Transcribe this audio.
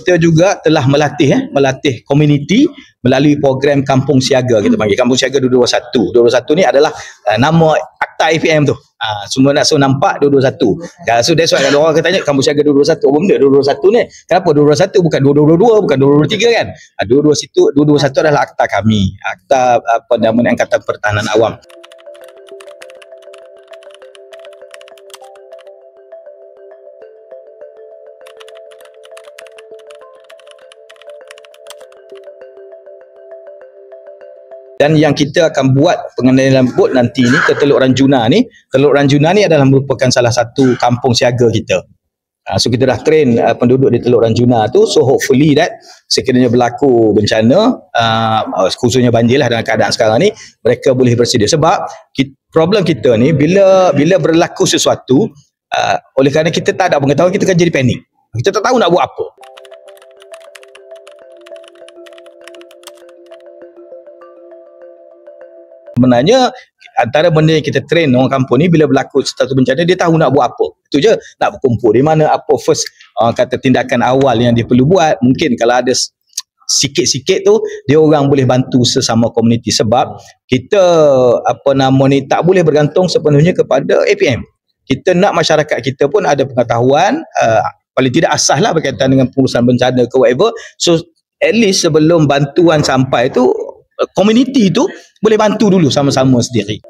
kita juga telah melatih komuniti melalui program Kampung Siaga, kita panggil Kampung Siaga 221. 221 ni adalah nama akta APM tu. Semua nak nampak 221. So that's why kalau orang tanya Kampung Siaga 221, apa benda 221 ni? Kenapa 221 bukan 2222, bukan 223 kan? 221 adalah akta kami. Akta Angkatan Pertahanan Awam. Dan yang kita akan buat pengendalian bot nanti ni ke Teluk Ranjuna ni. Teluk Ranjuna ni adalah merupakan salah satu kampung siaga kita. So kita dah train penduduk di Teluk Ranjuna tu. So hopefully that sekiranya berlaku bencana, khususnya banjir lah dalam keadaan sekarang ni, mereka boleh bersedia. Sebab problem kita ni bila berlaku sesuatu, oleh kerana kita tak ada pengetahuan, kita kan jadi panik. Kita tak tahu nak buat apa. Sebenarnya antara benda yang kita train orang kampung ni, bila berlaku satu bencana, dia tahu nak buat apa. Itu je, nak berkumpul di mana, apa first kata tindakan awal yang dia perlu buat. Mungkin kalau ada sikit-sikit tu, dia orang boleh bantu sesama komuniti. Sebab kita tak boleh bergantung sepenuhnya kepada APM. Kita nak masyarakat kita pun ada pengetahuan, paling tidak asas lah berkaitan dengan pengurusan bencana ke whatever. So at least sebelum bantuan sampai tu, komuniti tu boleh bantu dulu sama-sama sendiri.